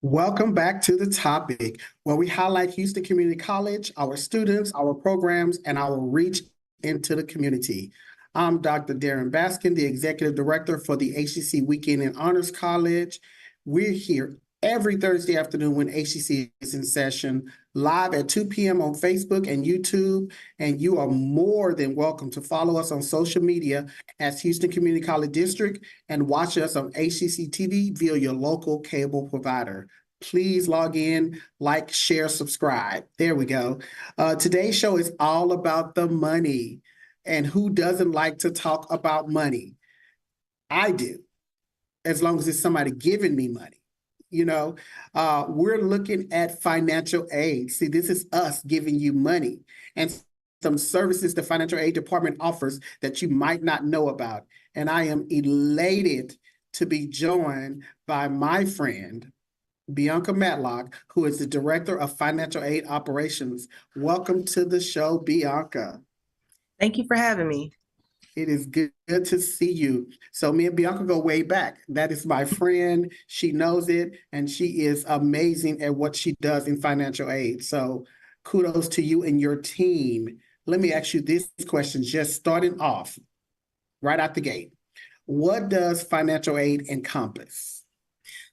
Welcome back to the topic, where we highlight Houston Community College, our students, our programs, and our reach into the community. I'm Dr. Darin Baskin, the Executive Director for the HCC Weekend in Honors College. We're here every Thursday afternoon when HCC is in session, live at 2 p.m. on Facebook and YouTube, and you are more than welcome to follow us on social media as Houston Community College District and watch us on HCC TV via your local cable provider. Please log in, like, share, subscribe. There we go. Today's show is all about the money. And who doesn't like to talk about money? I do, as long as it's somebody giving me money. You know, we're looking at financial aid. See, this is us giving you money and some services the financial aid department offers that you might not know about. And I am elated to be joined by my friend, Bianca Matlock, who is the Director of Financial Aid Operations. Welcome to the show, Bianca. Thank you for having me. It is good to see you. So me and Bianca go way back. That is my friend. She knows it, and she is amazing at what she does in financial aid. So kudos to you and your team. Let me ask you this question, just starting off, right out the gate. What does financial aid encompass?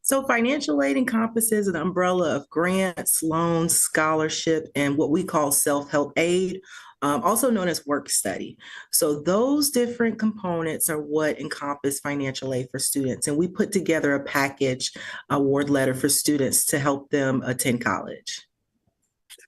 So financial aid encompasses an umbrella of grants, loans, scholarship, and what we call self-help aid, also known as work study. So those different components are what encompass financial aid for students. And we put together a package award letter for students to help them attend college.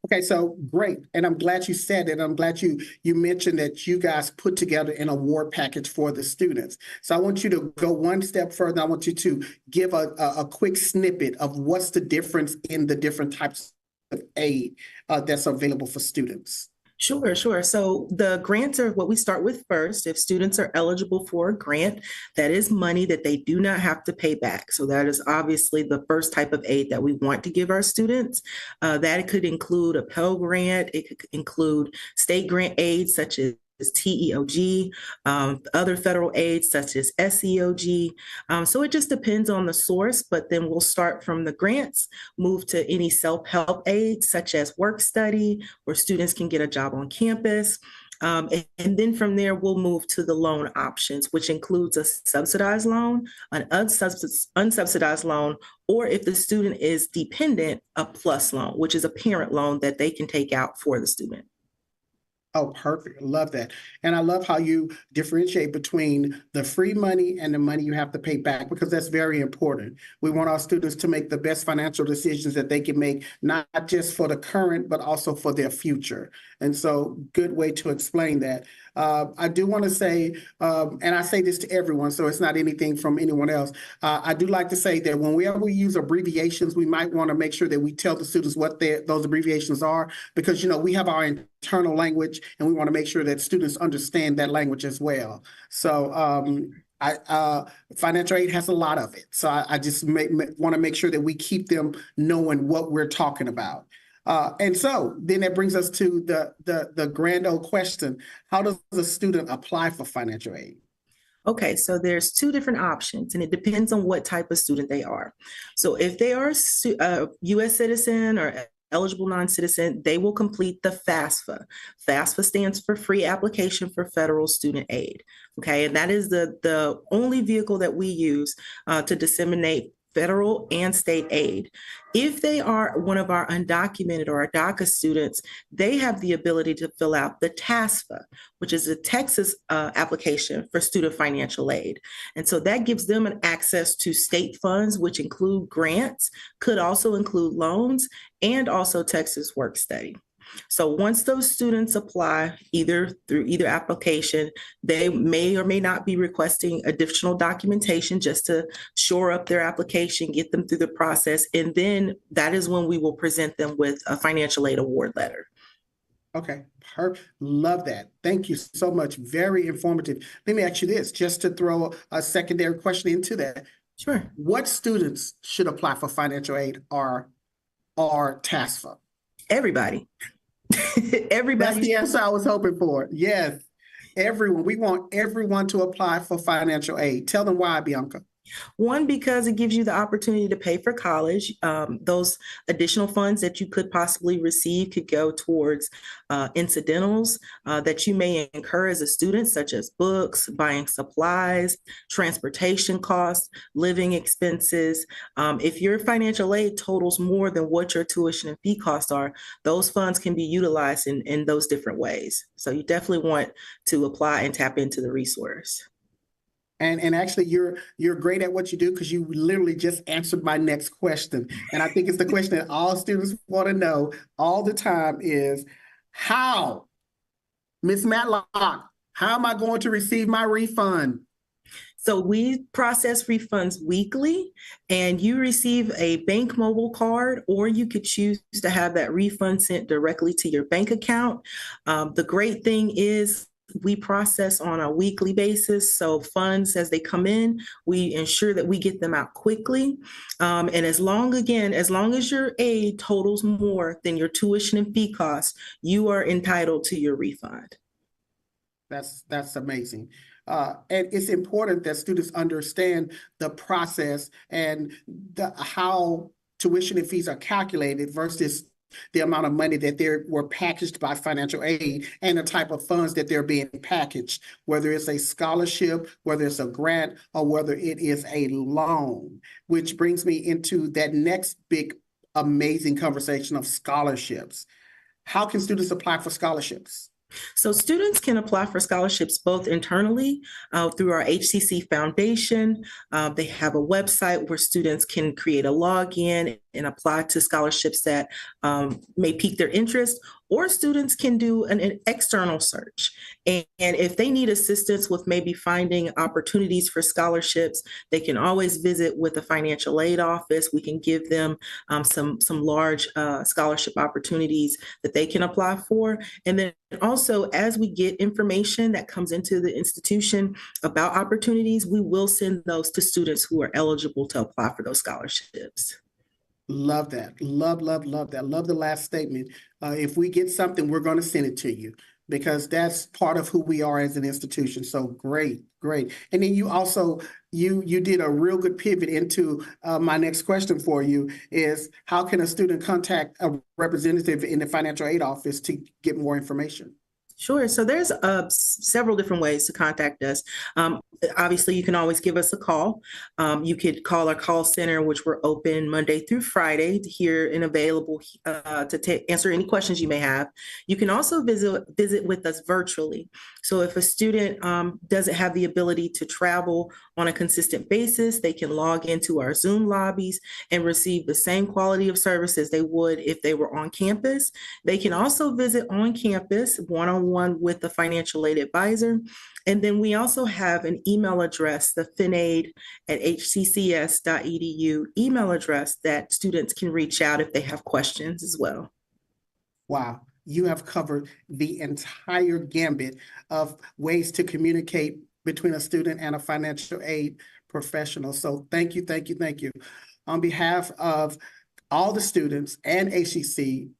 Okay, so great. And I'm glad you said it. I'm glad you mentioned that you guys put together an award package for the students. So I want you to go one step further. I want you to give a quick snippet of what's the difference in the different types of aid that's available for students. Sure. So the grants are what we start with first. If students are eligible for a grant, that is money that they do not have to pay back. So that is obviously the first type of aid that we want to give our students. That could include a Pell Grant. It could include state grant aid such as TEOG, other federal aids such as SEOG. So it just depends on the source, but then we'll start from the grants, move to any self-help aids such as work study, where students can get a job on campus. And then from there, we'll move to the loan options, which includes a subsidized loan, an unsubsidized loan, or if the student is dependent, a plus loan, which is a parent loan that they can take out for the student. Oh, perfect. Love that. And I love how you differentiate between the free money and the money you have to pay back, because that's very important. We want our students to make the best financial decisions that they can make, not just for the current, but also for their future. And so good way to explain that. I do want to say, and I say this to everyone, so it's not anything from anyone else. I do like to say that whenever we use abbreviations, we might want to make sure that we tell the students what those abbreviations are, because, you know, we have our internal language and we want to make sure that students understand that language as well. So financial aid has a lot of it. So I just want to make sure that we keep them knowing what we're talking about. And so then that brings us to the grand old question. How does a student apply for financial aid? Okay, so there's two different options, and it depends on what type of student they are. So if they are a U.S. citizen or eligible non-citizen, they will complete the FAFSA. FAFSA stands for Free Application for Federal Student Aid. Okay, and that is the only vehicle that we use to disseminate federal and state aid. If they are one of our undocumented or our DACA students, they have the ability to fill out the TASFA, which is a Texas application for student financial aid. And so that gives them an access to state funds, which include grants, could also include loans, and also Texas work study. So once those students apply through either application, they may or may not be requesting additional documentation just to shore up their application, get them through the process. And then that is when we will present them with a financial aid award letter. Okay, love that. Thank you so much. Very informative. Let me ask you this, just to throw a secondary question into that. Sure. What students should apply for financial aid or TASFA? Everybody. That's Everybody. the answer I was hoping for. Yes, everyone. We want everyone to apply for financial aid. Tell them why, Bianca. One, because it gives you the opportunity to pay for college. Those additional funds that you could possibly receive could go towards incidentals that you may incur as a student, such as books, buying supplies, transportation costs, living expenses. If your financial aid totals more than what your tuition and fee costs are, those funds can be utilized in those different ways. So you definitely want to apply and tap into the resource. And actually, you're great at what you do because you literally just answered my next question. And I think it's the question that all students want to know all the time is how, Ms. Matlock, how am I going to receive my refund? So we process refunds weekly, and you receive a bank mobile card, or you could choose to have that refund sent directly to your bank account. The great thing is we process on a weekly basis. So funds, as they come in, we ensure that we get them out quickly. And as long as your aid totals more than your tuition and fee costs, you are entitled to your refund. That's amazing. And it's important that students understand the process and how tuition and fees are calculated versus the amount of money that were packaged by financial aid and the type of funds that they're being packaged, whether it's a scholarship, whether it's a grant, or whether it is a loan, which brings me into that next big, amazing conversation of scholarships. How can students apply for scholarships? So students can apply for scholarships both internally through our HCC Foundation. They have a website where students can create a login and apply to scholarships that may pique their interest, or students can do an external search. And if they need assistance with maybe finding opportunities for scholarships, they can always visit with the financial aid office. We can give them some large scholarship opportunities that they can apply for. And then also, as we get information that comes into the institution about opportunities, we will send those to students who are eligible to apply for those scholarships. Love that. Love that. Love the last statement. If we get something, we're going to send it to you because that's part of who we are as an institution. So great. And then you also, you did a real good pivot into my next question for you is how can a student contact a representative in the financial aid office to get more information? Sure. So there's several different ways to contact us. Obviously, you can always give us a call. You could call our call center, which we're open Monday through Friday here and available to answer any questions you may have. You can also visit with us virtually. So if a student doesn't have the ability to travel on a consistent basis, they can log into our Zoom lobbies and receive the same quality of service as they would if they were on campus. They can also visit on campus one-on-one with the financial aid advisor. And then we also have an email address, the finaid at hccs.edu email address that students can reach out if they have questions as well. Wow. You have covered the entire gambit of ways to communicate between a student and a financial aid professional. So thank you. On behalf of all the students and HCC,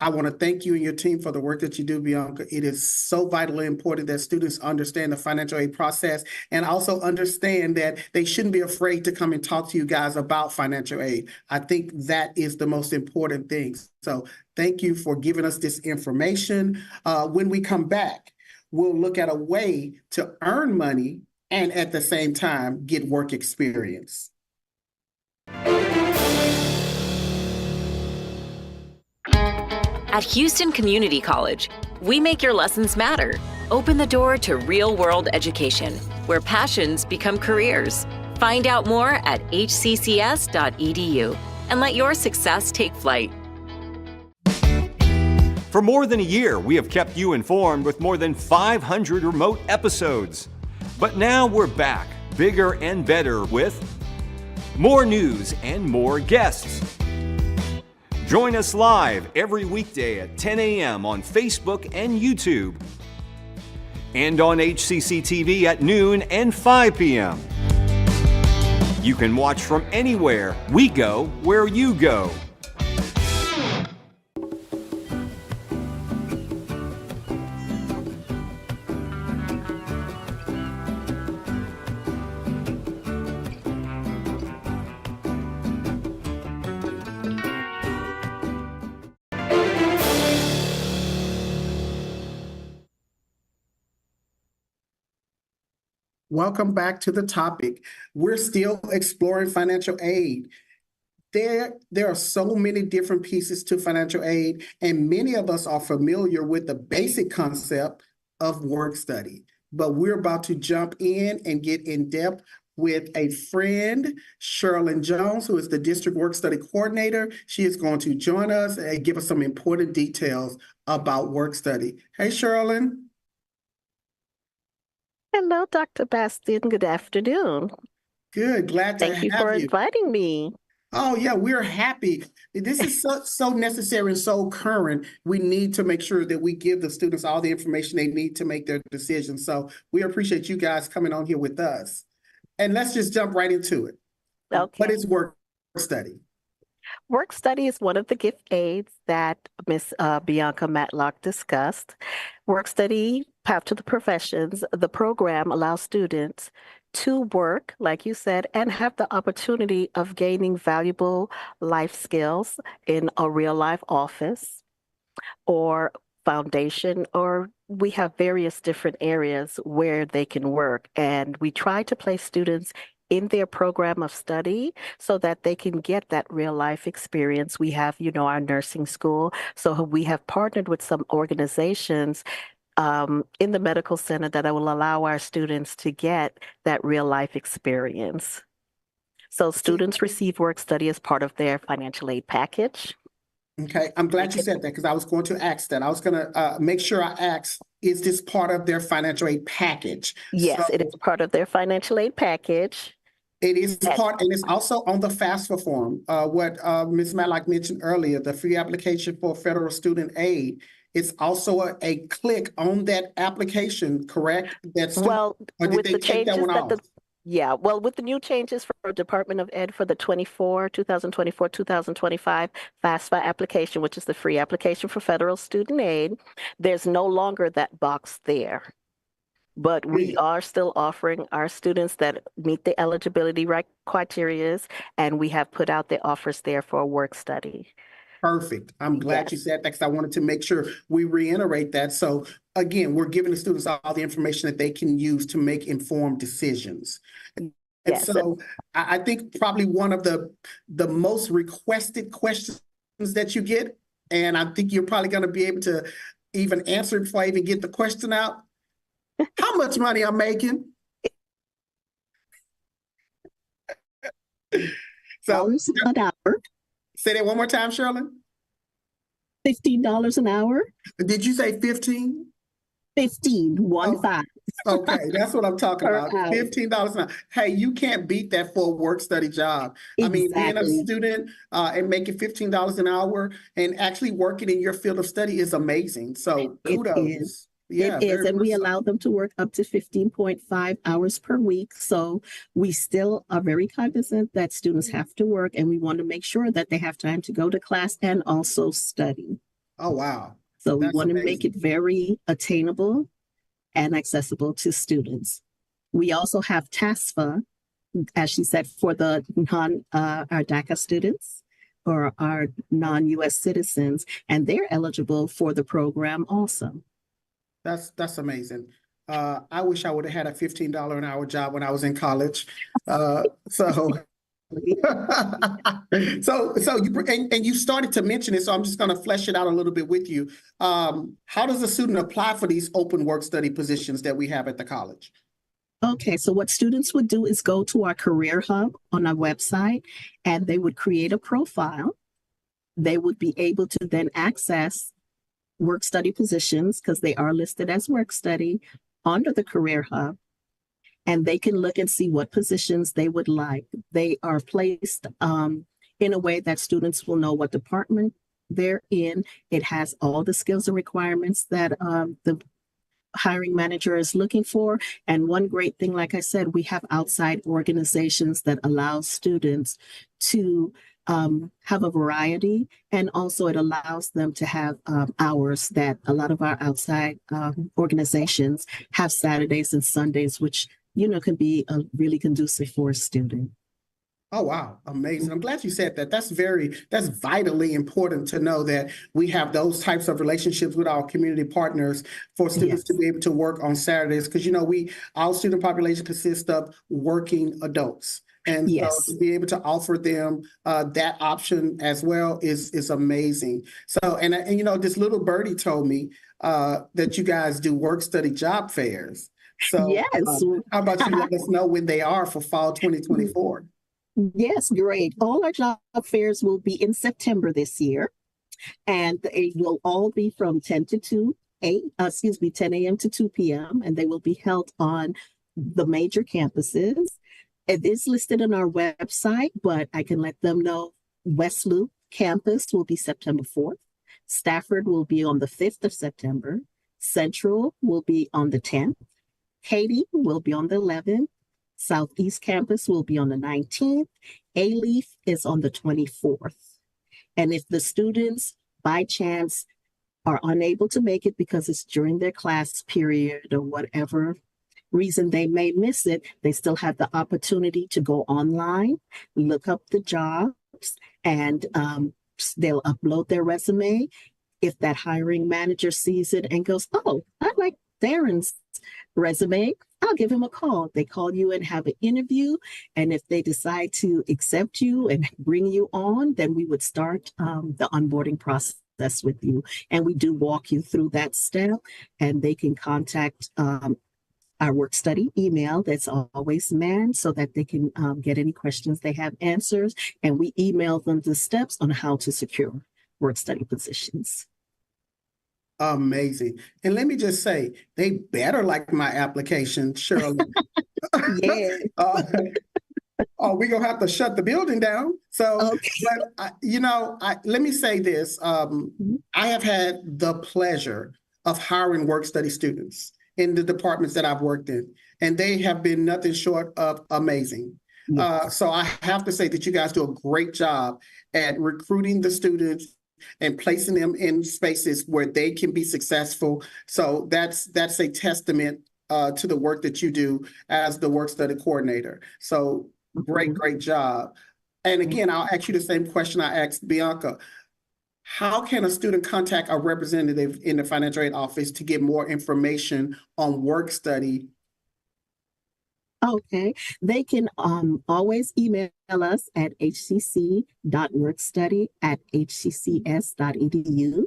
I want to thank you and your team for the work that you do, Bianca. It is so vitally important that students understand the financial aid process and also understand that they shouldn't be afraid to come and talk to you guys about financial aid. I think that is the most important thing. So thank you for giving us this information. When we come back, we'll look at a way to earn money and at the same time get work experience. At Houston Community College, we make your lessons matter. Open the door to real-world education, where passions become careers. Find out more at hccs.edu and let your success take flight. For more than a year, we have kept you informed with more than 500 remote episodes. But now we're back, bigger and better with more news and more guests. Join us live every weekday at 10 a.m. on Facebook and YouTube, and on HCC TV at noon and 5 p.m. You can watch from anywhere. We go where you go. Welcome back to the topic. We're still exploring financial aid. There are so many different pieces to financial aid, and many of us are familiar with the basic concept of work study. But we're about to jump in and get in depth with a friend, Cherylyn Jones, who is the District Work Study Coordinator. She is going to join us and give us some important details about work study. Hey, Cherylyn. Hello, Dr. Baskin. Good afternoon. Good, glad to Thank you have for you. inviting me. Oh, yeah, we're happy. This is so necessary and so current. We need to make sure that we give the students all the information they need to make their decisions. So we appreciate you guys coming on here with us. And let's just jump right into it. What Okay. is work study? Work study is one of the gift aids that Miss Bianca Matlock discussed. Work study, Path to the Professions, the program allows students to work, like you said, and have the opportunity of gaining valuable life skills in a real life office or foundation, or we have various different areas where they can work. And we try to place students in their program of study so that they can get that real life experience. We have, our nursing school. So we have partnered with some organizations in the medical center that will allow our students to get that real life experience. So students receive work study as part of their financial aid package. Okay, I'm glad you said that because I was going to ask that. I was going to make sure I asked, is this part of their financial aid package? Yes, it is part of their financial aid package. It is part, and it's also on the FAFSA form. What Ms. Matlock mentioned earlier, the free application for federal student aid. It's also a click on that application, correct? Well, or did with they the take that changes one that off? with the new changes for Department of Ed for the 2024-2025 FAFSA application, which is the free application for federal student aid, there's no longer that box there. But we are still offering our students that meet the eligibility criteria, and we have put out the offers there for a work study. Perfect. I'm glad you said that because I wanted to make sure we reiterate that. So again, we're giving the students all the information that they can use to make informed decisions. And so I think probably one of the most requested questions that you get, and I think you're probably going to be able to even answer it before I even get the question out. How much money I'm making? So an hour. Say that one more time, Cherylyn. $15 an hour. Did you say 15? 15, 5. Okay, that's what I'm talking about. hour. $15 an hour. Hey, you can't beat that for a work study job. I mean, being a student and making $15 an hour and actually working in your field of study is amazing. So kudos. Yeah, it is. And we allow them to work up to 15.5 hours per week. So we still are very cognizant that students have to work, and we want to make sure that they have time to go to class and also study. Oh, wow. So we want to make it very attainable and accessible to students. We also have TASFA, as she said, for the our DACA students or our non-US citizens, and they're eligible for the program also. That's amazing. I wish I would have had a $15 an hour job when I was in college. So you started to mention it, so I'm just going to flesh it out a little bit with you. How does a student apply for these open work study positions that we have at the college? Okay, so what students would do is go to our career hub on our website, and they would create a profile. They would be able to then access work study positions because they are listed as work study under the career hub, and they can look and see what positions they would like. They are placed in a way that students will know what department they're in. It has all the skills and requirements that the hiring manager is looking for. And one great thing, like I said, we have outside organizations that allow students to have a variety, and also it allows them to have hours that a lot of our outside organizations have Saturdays and Sundays, which can be really conducive for a student. Oh, wow. Amazing. I'm glad you said that. That's vitally important to know that we have those types of relationships with our community partners for students to Yes. be able to work on Saturdays. Because, our student population consists of working adults. And so Yes. to be able to offer them that option as well is amazing. So, and this little birdie told me that you guys do work study job fairs. So Yes. how about you let us know when they are for fall 2024? Yes, great. All our job fairs will be in September this year, and they will all be from 10 a.m. to 2 p.m., and they will be held on the major campuses. It is listed on our website, but I can let them know West Loop campus will be September 4th. Stafford will be on the 5th of September. Central will be on the 10th. Katy will be on the 11th. Southeast Campus will be on the 19th. A-Leaf is on the 24th. And if the students, by chance, are unable to make it because it's during their class period or whatever reason they may miss it, they still have the opportunity to go online, look up the jobs, and they'll upload their resume. If that hiring manager sees it and goes, "Oh, I like Darin's resume, I'll give him a call." They call you and have an interview. And if they decide to accept you and bring you on, then we would start the onboarding process with you. And we do walk you through that step, and they can contact our work study email that's always manned so that they can get any questions they have answers. And we email them the steps on how to secure work study positions. Amazing. And let me just say, they better like my application, Cherylyn. Yeah. We're going to have to shut the building down. So, Okay. but, let me say this. I have had the pleasure of hiring work study students in the departments that I've worked in, and they have been nothing short of amazing. Yes. So I have to say that you guys do a great job at recruiting the students and placing them in spaces where they can be successful. So that's a testament to the work that you do as the work study coordinator. So great job. And again, I'll ask you the same question I asked Bianca. How can a student contact a representative in the financial aid office to get more information on work study? Okay, they can always email us at hcc.workstudy@hccs.edu.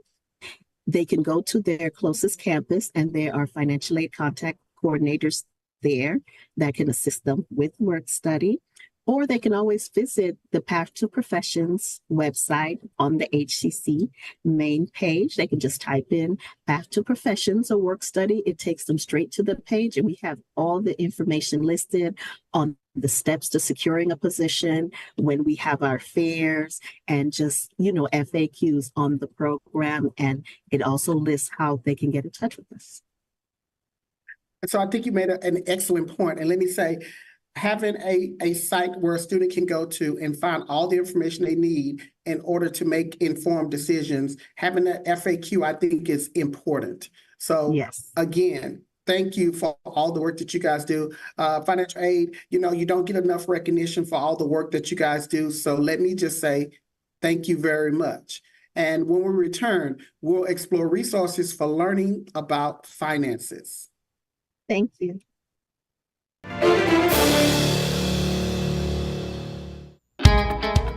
They can go to their closest campus, and there are financial aid contact coordinators there that can assist them with work study. Or they can always visit the Path to Professions website on the HCC main page. They can just type in Path to Professions or work study. It takes them straight to the page, and we have all the information listed on the steps to securing a position, when we have our fairs, and just, FAQs on the program. And it also lists how they can get in touch with us. So I think you made an excellent point. And let me say, having a site where a student can go to and find all the information they need in order to make informed decisions, having that FAQ, I think, is important. So Yes. Again, thank you for all the work that you guys do. Financial aid, you don't get enough recognition for all the work that you guys do. So let me just say thank you very much. And when we return, we'll explore resources for learning about finances. Thank you.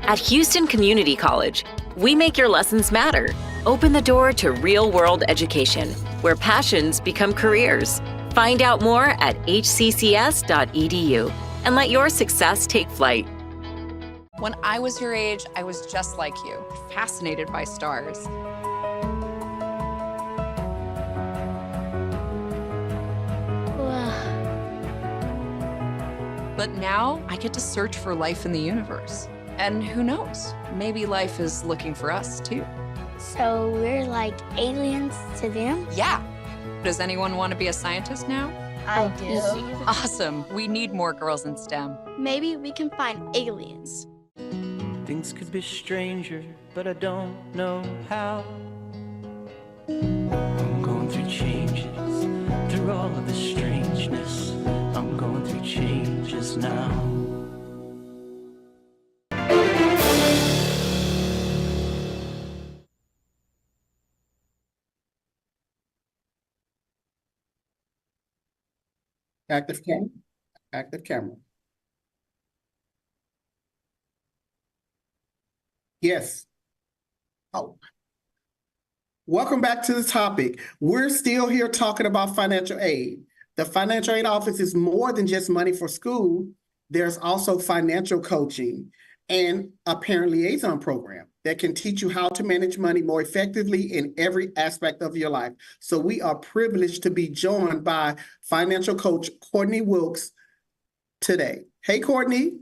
At Houston Community College, we make your lessons matter. Open the door to real-world education, where passions become careers. Find out more at hccs.edu and let your success take flight. When I was your age, I was just like you, fascinated by stars. But now I get to search for life in the universe. And who knows, maybe life is looking for us too. So we're like aliens to them? Yeah. Does anyone want to be a scientist now? I do. Awesome. We need more girls in STEM. Maybe we can find aliens. Things could be stranger, but I don't know how. I'm going through changes, through all of the strangeness. I'm going through changes now. Active camera. Active camera. Yes. Oh. Welcome back to the topic. We're still here talking about financial aid. The financial aid office is more than just money for school. There's also financial coaching and a parent liaison program that can teach you how to manage money more effectively in every aspect of your life. So we are privileged to be joined by financial coach Courtney Wilkes today. Hey, Courtney.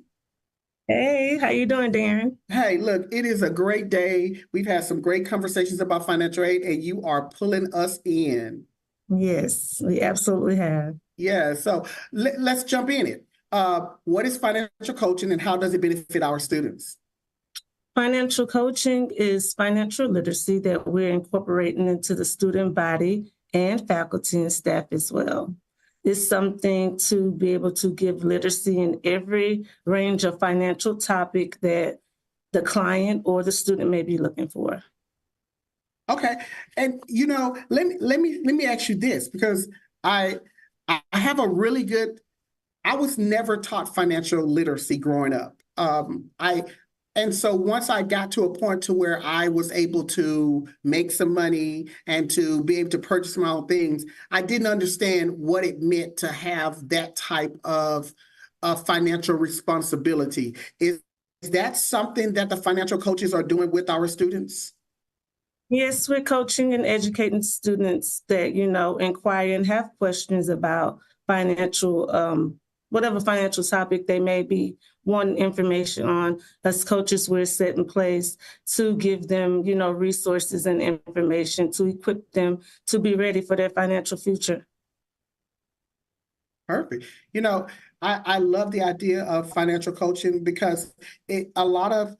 Hey, how you doing, Darin? Hey, look, it is a great day. We've had some great conversations about financial aid, and you are pulling us in. Yes, we absolutely have. Yeah, so let's jump in it. What is financial coaching and how does it benefit our students? Financial coaching is financial literacy that we're incorporating into the student body and faculty and staff as well. It's something to be able to give literacy in every range of financial topic that the client or the student may be looking for. Okay, and let me ask you this, because I have a really good. I was never taught financial literacy growing up. And so once I got to a point to where I was able to make some money and to be able to purchase my own things, I didn't understand what it meant to have that type of financial responsibility. Is that something that the financial coaches are doing with our students? Yes, we're coaching and educating students that, inquire and have questions about financial, whatever financial topic they may be wanting information on. As coaches, we're set in place to give them, resources and information to equip them to be ready for their financial future. Perfect. I love the idea of financial coaching because a lot of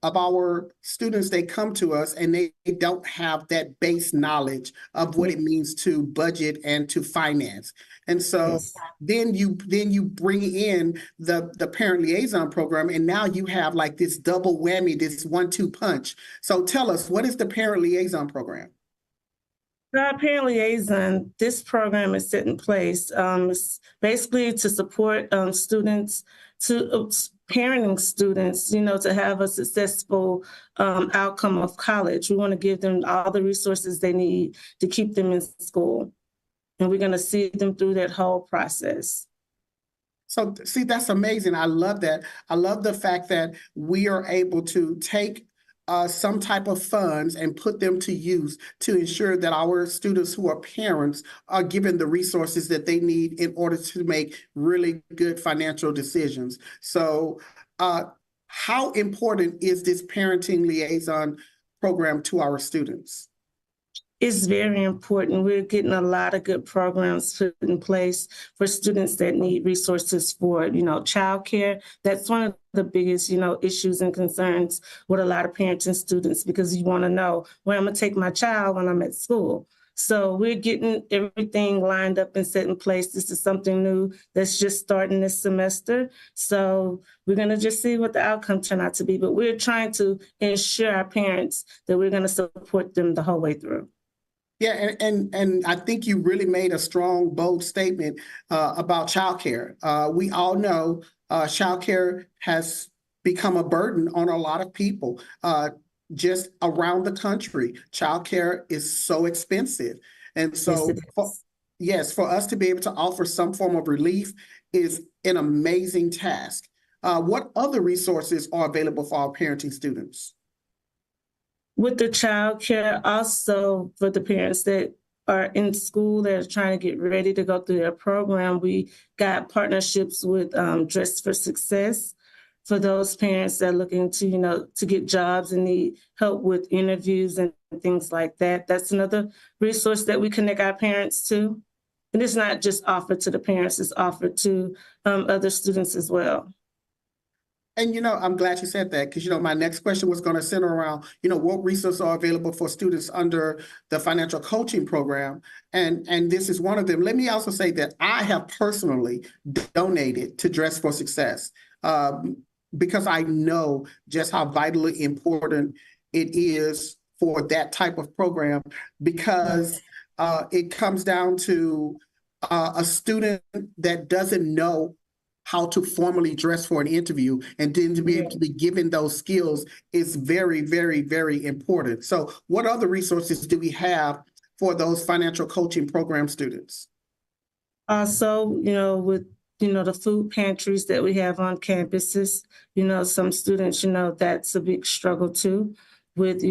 our students, they come to us and they don't have that base knowledge of what it means to budget and to finance. And so then you bring in the parent liaison program, and now you have like this double whammy, this 1-2 punch. So tell us, what is the parent liaison program? Our parent liaison, this program is set in place. It's basically to support students, parenting students, to have a successful outcome of college. We want to give them all the resources they need to keep them in school. And we're going to see them through that whole process. So see, that's amazing. I love that. I love the fact that we are able to take some type of funds and put them to use to ensure that our students who are parents are given the resources that they need in order to make really good financial decisions. So how important is this parenting liaison program to our students? It's very important. We're getting a lot of good programs put in place for students that need resources for, childcare. That's one of the biggest, issues and concerns with a lot of parents and students, because you want to know where I'm going to take my child when I'm at school. So we're getting everything lined up and set in place. This is something new that's just starting this semester. So we're going to just see what the outcome turn out to be. But we're trying to ensure our parents that we're going to support them the whole way through. Yeah, and I think you really made a strong, bold statement about childcare. We all know childcare has become a burden on a lot of people just around the country. Childcare is so expensive. And so, for us to be able to offer some form of relief is an amazing task. What other resources are available for our parenting students? With the child care, also for the parents that are in school that are trying to get ready to go through their program, we got partnerships with Dress for Success for those parents that are looking to, to get jobs and need help with interviews and things like that. That's another resource that we connect our parents to. And it's not just offered to the parents, it's offered to other students as well. And, I'm glad you said that because, my next question was going to center around, what resources are available for students under the financial coaching program. And this is one of them. Let me also say that I have personally donated to Dress for Success because I know just how vitally important it is for that type of program, because it comes down to a student that doesn't know how to formally dress for an interview, and then to be able to be given those skills is very, very, very important. So what other resources do we have for those financial coaching program students? Also, with the food pantries that we have on campuses, some students, that's a big struggle too, with,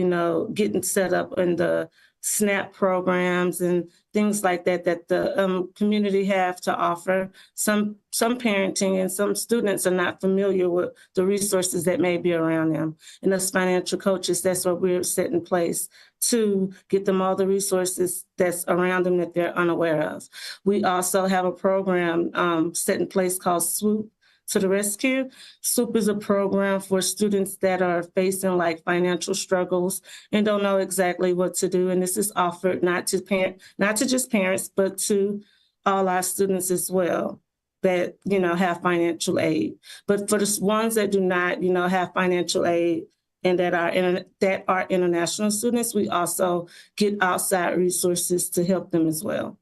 getting set up in the SNAP programs and things like that the community have to offer. Some parenting and some students are not familiar with the resources that may be around them. And as financial coaches, that's what we're set in place to get them all the resources that's around them that they're unaware of. We also have a program set in place called Swoop to the Rescue. SWOOP is a program for students that are facing like financial struggles and don't know exactly what to do. And this is offered not to just parents, but to all our students as well that, have financial aid. But for the ones that do not, have financial aid and that are international students, we also get outside resources to help them as well.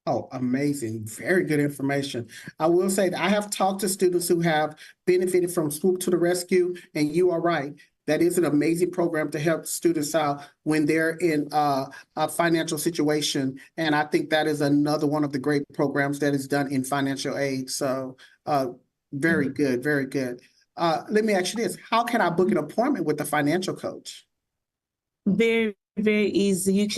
Oh, amazing. Very good information. I will say that I have talked to students who have benefited from Swoop to the Rescue, and you are right. That is an amazing program to help students out when they're in a financial situation. And I think that is another one of the great programs that is done in financial aid. So very good, very good. Let me ask you this. How can I book an appointment with a financial coach? Very easy. You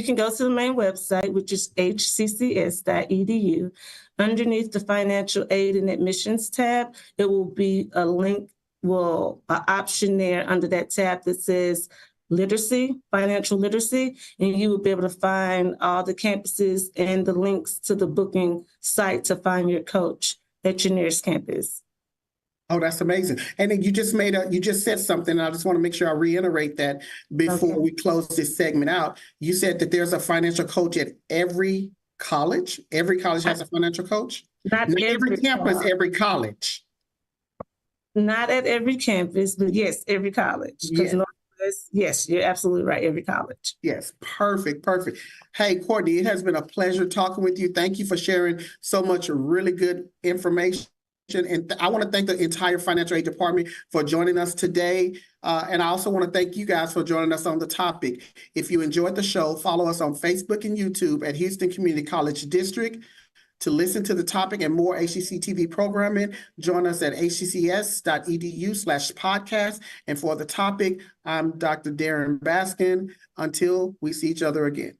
can go to the main website, which is hccs.edu. Underneath the financial aid and admissions tab, it will be a link, an option there under that tab that says literacy, financial literacy, and you will be able to find all the campuses and the links to the booking site to find your coach at your nearest campus. Oh, that's amazing. And then you just said something, and I just want to make sure I reiterate that before we close this segment out. You said that there's a financial coach at every college. Every college has a financial coach? Not every campus, every college. Not at every campus, but yes, every college. Yes. Yes, you're absolutely right, every college. Yes, perfect. Hey, Courtney, it has been a pleasure talking with you. Thank you for sharing so much really good information. And I want to thank the entire financial aid department for joining us today. And I also want to thank you guys for joining us on the topic. If you enjoyed the show, follow us on Facebook and YouTube at Houston Community College District. To listen to the topic and more HCC TV programming, join us at hccs.edu/podcast. And for the topic, I'm Dr. Darin Baskin. Until we see each other again.